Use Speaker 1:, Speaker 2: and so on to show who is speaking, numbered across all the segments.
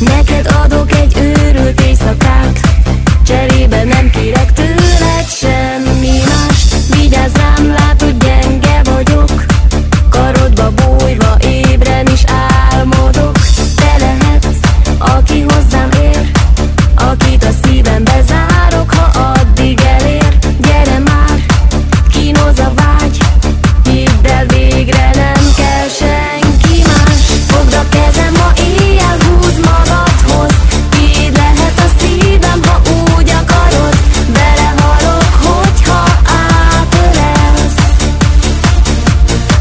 Speaker 1: Neked adok egy őrült éjszakát, cserébe nem kérek tőled semmi mást. Vigyázz rám, látod, gyenge vagyok, karodba bújva ébren is álmodok. Te lehetsz, aki hozzám ér, akit a szívembe zárok, ha addig elér. Gyere már, kínoz a vágy, hidd el, végre nem kell senki más. Fogd a kezem, ma éjjel húzd magadhoz, így lehet a szívem, ha úgy akarod. Belehalok, hogyha átölelsz,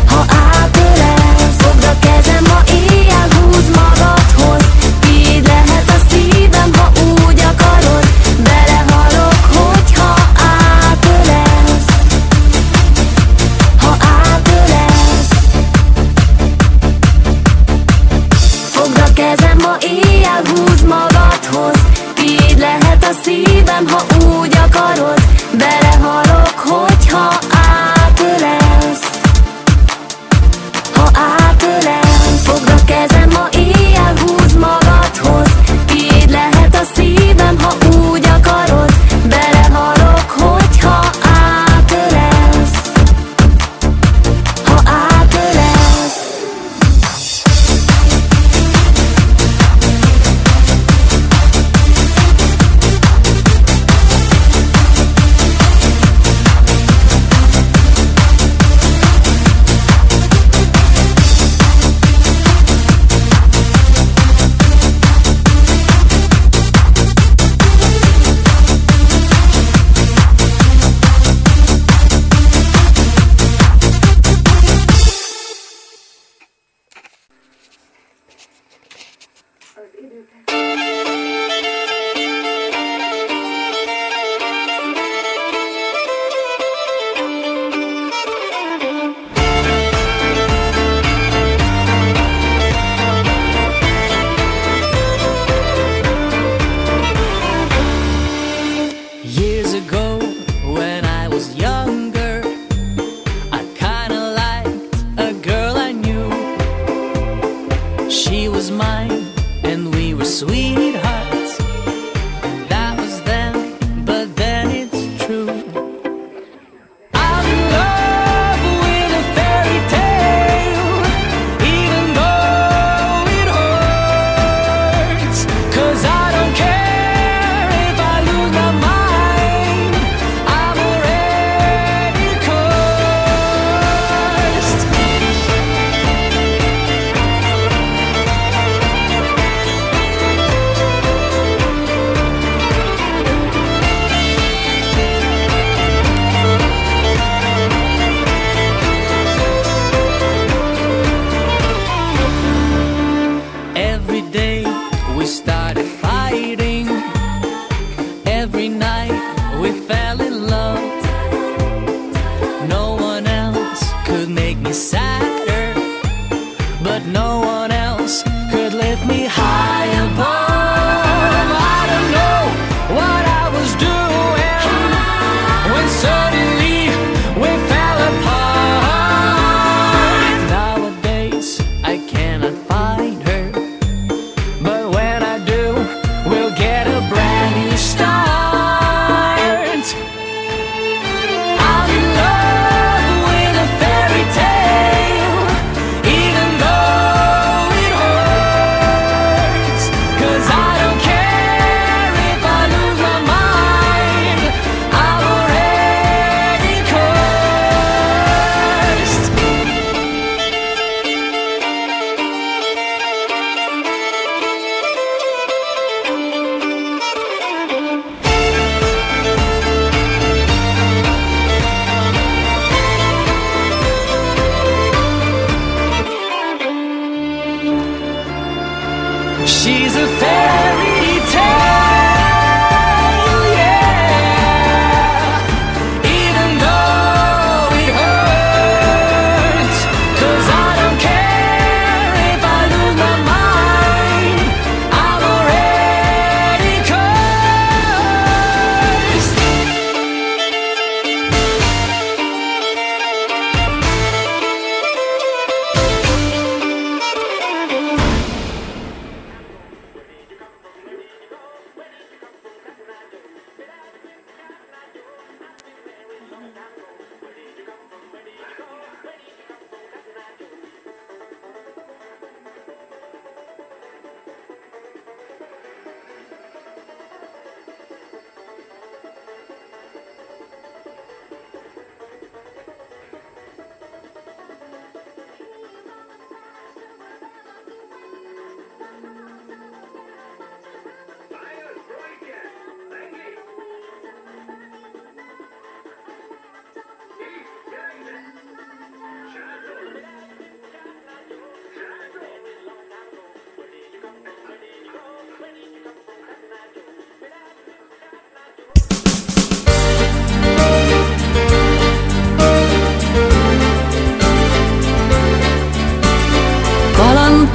Speaker 1: ha átölelsz. Fogd a kezem, ma éjjel húzd magadhoz, így lehet a szívem, ha úgy akarod. Belehalok, hogyha átölelsz, ha átölelsz. Fogd a kezem, ma éjjel húzd magadhoz, így lehet a szívem, ha úgy akarod. Belehalok, hogyha átölelsz, ha átölelsz. Fogd a kezem, ma éjjel húzd magadhoz, így lehet a szívem, ha úgy akarod. Belehalok, hogyha átölelsz, ha átölelsz.
Speaker 2: Years ago, when I was younger, I kinda liked a girl I knew. She was mine, and we were sweethearts. That was then, but then it's true. I'm in love with a fairy tale, even though it hurts. 'Cause I don't care if I lose my mind, I'm already cursed. Every day we started fighting, every night we fell in love. No one else could make me sadder, but no one else could lift me high above. I don't know what I was doing when suddenly we fell apart. Nowadays I cannot find her, but when I do, we'll get a brand new start. I'm in love with a fairy tale, even though it hurts. 'Cause I don't care if I lose my mind, I'm already cursed. She's a fairy tale, yeah, even though it hurts. 'Cause I don't care if I lose my mind, I'm already cursed.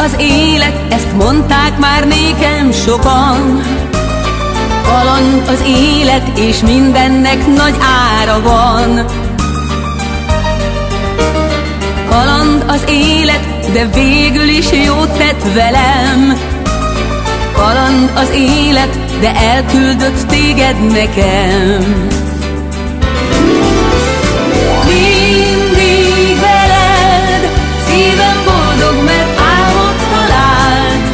Speaker 3: az élet, ezt mondták már nékem sokan. Kaland az élet, és mindennek nagy ára van. Kaland az élet, de végül is jót tett velem. Kaland az élet, de elküldött téged nekem. Mindig veled, szívem boldog, mert álmot talált.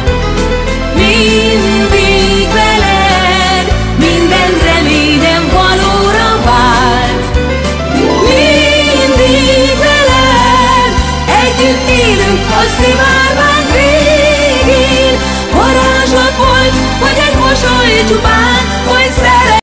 Speaker 3: Mindig veled, minden reményem valóra vált. Mindig veled, együtt élünk a szivárvány végén. Varázslat volt, vagy egy mosoly csupán,